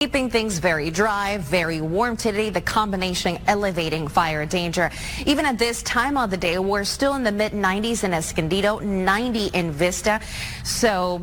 Keeping things very dry, very warm today, the combination elevating fire danger. Even at this time of the day, we're still in the mid-90s in Escondido, 90 in Vista. So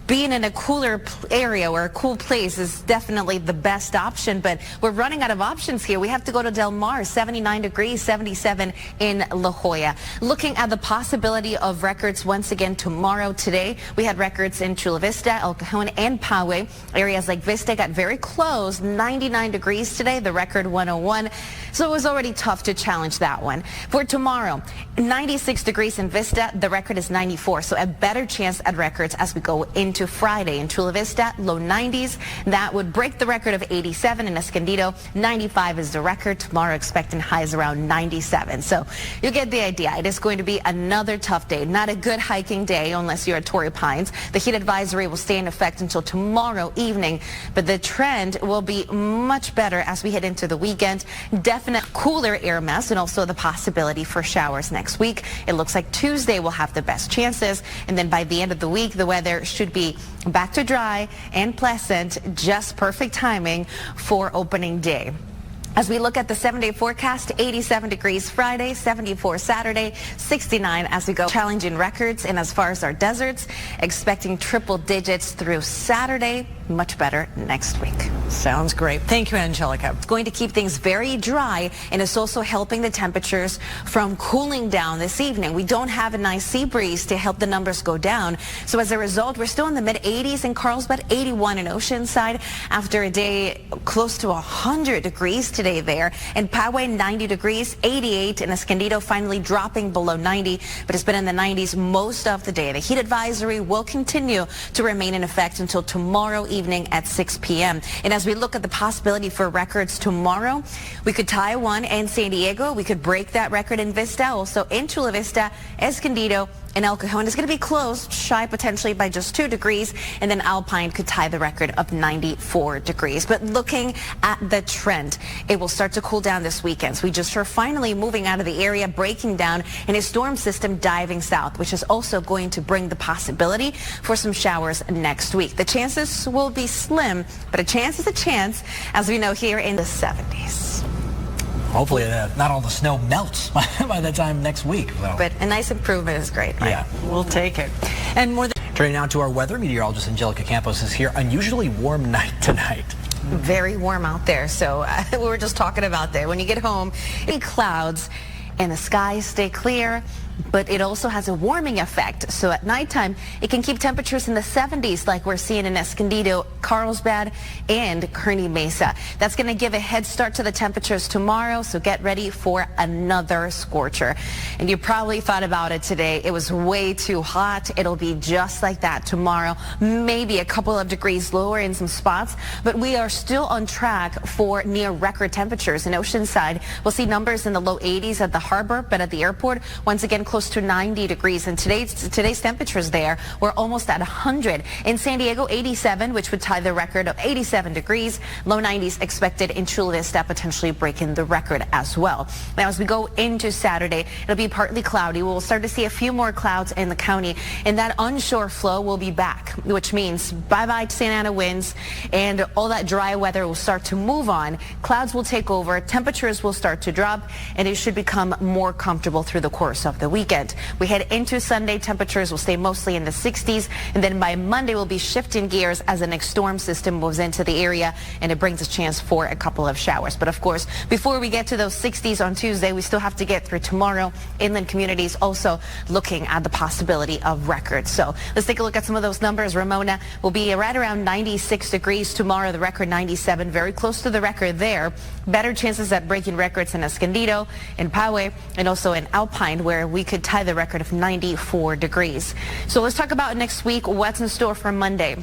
being in a cooler area or a cool place is definitely the best option, but we're running out of options here. We have to go to Del Mar, 79 degrees, 77 in La Jolla. Looking at the possibility of records once again tomorrow. Today, we had records in Chula Vista, El Cajon, and Poway. Areas like Vista got very close, 99 degrees today, the record 101. So it was already tough to challenge that one. For tomorrow, 96 degrees in Vista, the record is 94. So a better chance at records as we go into Friday. In Chula Vista, low 90s. That would break the record of 87 in Escondido. 95 is the record. Tomorrow expecting highs around 97. So you get the idea. It is going to be another tough day. Not a good hiking day unless you're at Torrey Pines. The heat advisory will stay in effect until tomorrow evening, but the trend will be much better as we head into the weekend. Definite cooler air mass and also the possibility for showers next week. It looks like Tuesday will have the best chances, and then by the end of the week, the weather should be back to dry and pleasant, just perfect timing for opening day. As we look at the 7-day forecast, 87 degrees Friday, 74 Saturday, 69 as we go. Challenging records, and as far as our deserts, expecting triple digits through Saturday. Much better next week. Sounds great. Thank you, Angelica. It's going to keep things very dry, and it's also helping the temperatures from cooling down this evening. We don't have a nice sea breeze to help the numbers go down. So as a result, we're still in the mid-80s in Carlsbad, 81 in Oceanside after a day close to 100 degrees today there. In Poway, 90 degrees, 88 in Escondido, finally dropping below 90, but it's been in the 90s most of the day. The heat advisory will continue to remain in effect until tomorrow evening at 6 p.m. And as we look at the possibility for records tomorrow, we could tie one in San Diego. We could break that record in Vista, also in Chula Vista, Escondido, and El Cajon. It's going to be close, shy potentially by just 2 degrees, and then Alpine could tie the record of 94 degrees. But looking at the trend, it will start to cool down this weekend. So we just are finally moving out of the area, breaking down, and a storm system diving south, which is also going to bring the possibility for some showers next week. The chances will be slim, but a chance is a chance, as we know here in the 70s. Hopefully not all the snow melts by the time next week. So. But a nice improvement is great, right? Yeah. We'll take it. And more than Turning now to our weather, meteorologist Angelica Campos is here. Unusually warm night tonight. Very warm out there. So we were just talking about that. When you get home, any clouds and the skies stay clear, but it also has a warming effect. So at nighttime, it can keep temperatures in the 70s like we're seeing in Escondido, Carlsbad, and Kearney Mesa. That's going to give a head start to the temperatures tomorrow, so get ready for another scorcher. And you probably thought about it today. It was way too hot. It'll be just like that tomorrow, maybe a couple of degrees lower in some spots, but we are still on track for near record temperatures. In Oceanside, we'll see numbers in the low 80s at the harbor, but at the airport, once again, close to 90 degrees, and today's temperatures there were almost at 100. In San Diego, 87, which would tie the record of 87 degrees. Low 90s expected in Chula Vista, potentially breaking the record as well. Now, as we go into Saturday, it'll be partly cloudy. We'll start to see a few more clouds in the county, and that onshore flow will be back, which means bye-bye Santa Ana winds, and all that dry weather will start to move on. Clouds will take over, temperatures will start to drop, and it should become more comfortable through the course of the weekend. We head into Sunday, temperatures will stay mostly in the 60s, and then by Monday we'll be shifting gears as the next storm system moves into the area, and it brings a chance for a couple of showers. But of course, before we get to those 60s on Tuesday, we still have to get through tomorrow. Inland communities also looking at the possibility of records. So let's take a look at some of those numbers. Ramona will be right around 96 degrees tomorrow, the record 97, very close to the record there. Better chances at breaking records in Escondido, in Poway, and also in Alpine, where we could tie the record of 94 degrees. So let's talk about next week, what's in store for Monday.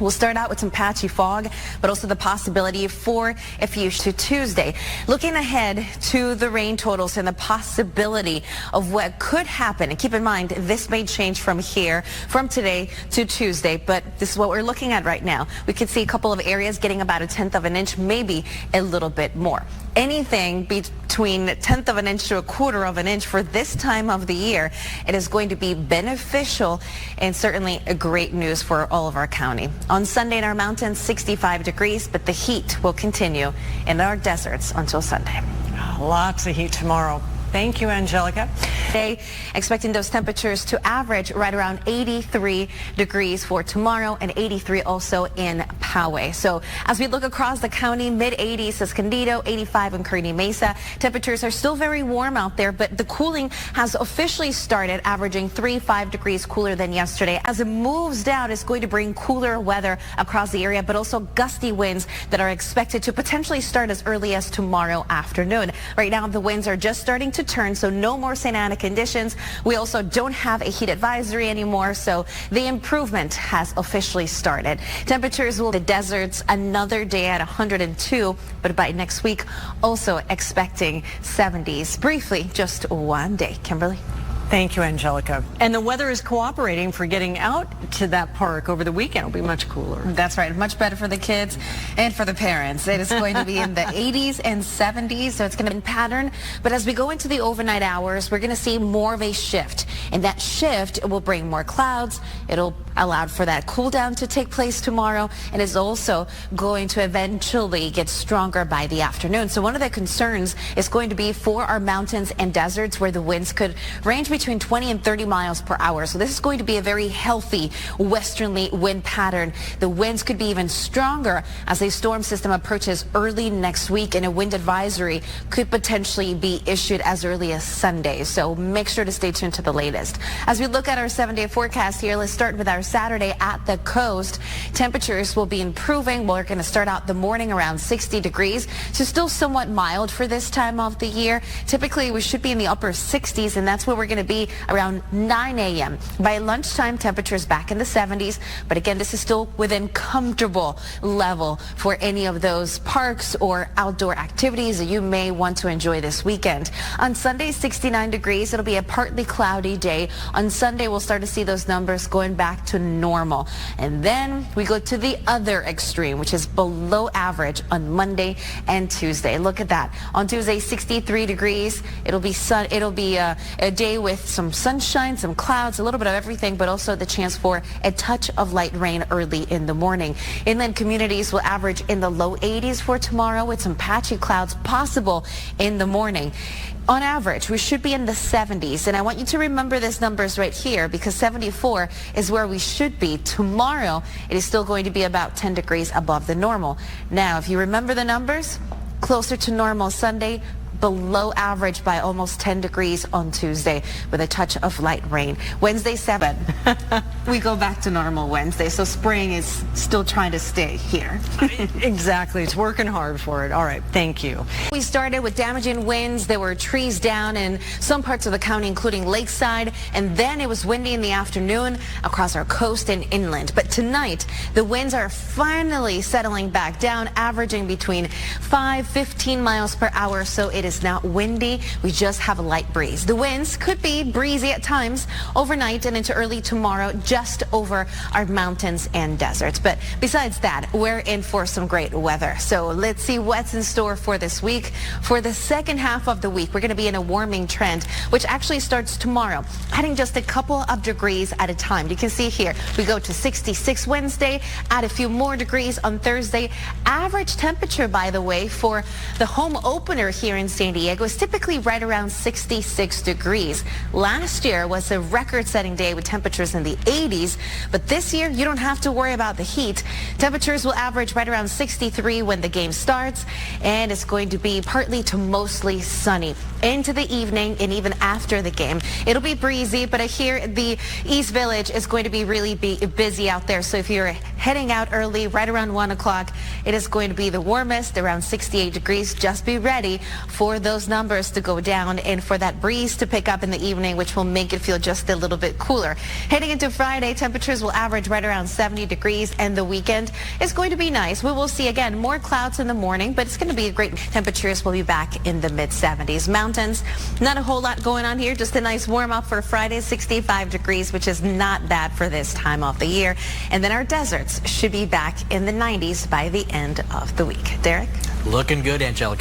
We'll start out with some patchy fog, but also the possibility for a few to Tuesday. Looking ahead to the rain totals and the possibility of what could happen. And keep in mind, this may change from here, from today to Tuesday, but this is what we're looking at right now. We could see a couple of areas getting about 1/10 of an inch, maybe a little bit more. anything between 1/10 of an inch to 1/4 of an inch for this time of the year. It is going to be beneficial and certainly a great news for all of our county. On Sunday in our mountains, 65 degrees, but the heat will continue in our deserts until Sunday. Lots of heat tomorrow. Thank you, Angelica. Today, expecting those temperatures to average right around 83 degrees for tomorrow and 83 also in Poway. So as we look across the county, mid-80s Escondido, 85 in Kearney Mesa. Temperatures are still very warm out there, but the cooling has officially started, averaging 3-5 degrees cooler than yesterday. As it moves down, it's going to bring cooler weather across the area, but also gusty winds that are expected to potentially start as early as tomorrow afternoon. Right now, the winds are just starting to turn, so no more St. Anna conditions. We also don't have a heat advisory anymore, so the improvement has officially started. Temperatures will the deserts another day at 102, but by next week also expecting 70s. Briefly, just one day. Kimberly. Thank you, Angelica. And the weather is cooperating for getting out to that park over the weekend. It'll be much cooler. That's right. Much better for the kids and for the parents. It is going to be in the 80s and 70s, so it's going to be in pattern. But as we go into the overnight hours, we're going to see more of a shift. And that shift will bring more clouds. It'll allow for that cool down to take place tomorrow, and is also going to eventually get stronger by the afternoon. So one of the concerns is going to be for our mountains and deserts, where the winds could range between 20 and 30 miles per hour. So this is going to be a very healthy westerly wind pattern. The winds could be even stronger as a storm system approaches early next week, and a wind advisory could potentially be issued as early as Sunday. So make sure to stay tuned to the latest. As we look at our 7-day forecast here, let's start with our Saturday at the coast. Temperatures will be improving. We're going to start out the morning around 60 degrees. So still somewhat mild for this time of the year. Typically, we should be in the upper 60s, and that's where we're going to be around 9 a.m. By lunchtime, temperatures back in the 70s. But again, this is still within comfortable level for any of those parks or outdoor activities that you may want to enjoy this weekend. On Sunday, 69 degrees. It'll be a partly cloudy day. On Sunday, we'll start to see those numbers going back to normal. And then we go to the other extreme, which is below average on Monday and Tuesday. Look at that. On Tuesday, 63 degrees. It'll be a day with some sunshine, some clouds, a little bit of everything, but also the chance for a touch of light rain early in the morning. Inland communities will average in the low 80s for tomorrow, with some patchy clouds possible in the morning. On average, we should be in the 70s, and I want you to remember these numbers right here, because 74 is where we should be. Tomorrow, it is still going to be about 10 degrees above the normal. Now, if you remember the numbers, closer to normal Sunday, below average by almost 10 degrees on Tuesday, with a touch of light rain. Wednesday, 7. We go back to normal Wednesday, so spring is still trying to stay here. Exactly. It's working hard for it. All right. Thank you. We started with damaging winds. There were trees down in some parts of the county, including Lakeside, and then it was windy in the afternoon across our coast and inland. But tonight, the winds are finally settling back down, averaging between 5-15 miles per hour, so it is not windy. We just have a light breeze. The winds could be breezy at times overnight and into early tomorrow, just over our mountains and deserts. But besides that, we're in for some great weather. So let's see what's in store for this week. For the second half of the week, we're going to be in a warming trend, which actually starts tomorrow, adding just a couple of degrees at a time. You can see here, we go to 66 Wednesday, add a few more degrees on Thursday. Average temperature, by the way, for the home opener here in San Diego is typically right around 66 degrees. Last year was a record-setting day with temperatures in the 80s, but this year you don't have to worry about the heat. Temperatures will average right around 63 when the game starts, and it's going to be partly to mostly sunny into the evening and even after the game. It'll be breezy, but here the East Village is going to be really busy out there. So if you're heading out early, right around 1 o'clock, it is going to be the warmest, around 68 degrees. Just be ready for those numbers to go down and for that breeze to pick up in the evening, which will make it feel just a little bit cooler. Heading into Friday, temperatures will average right around 70 degrees, and the weekend is going to be nice. We will see, again, more clouds in the morning, but it's going to be a great temperatures. Will be back in the mid-70s. Mountains, not a whole lot going on here, just a nice warm up for Friday, 65 degrees, which is not bad for this time of the year. And then our deserts should be back in the 90s by the end of the week. Derek? Looking good, Angelica.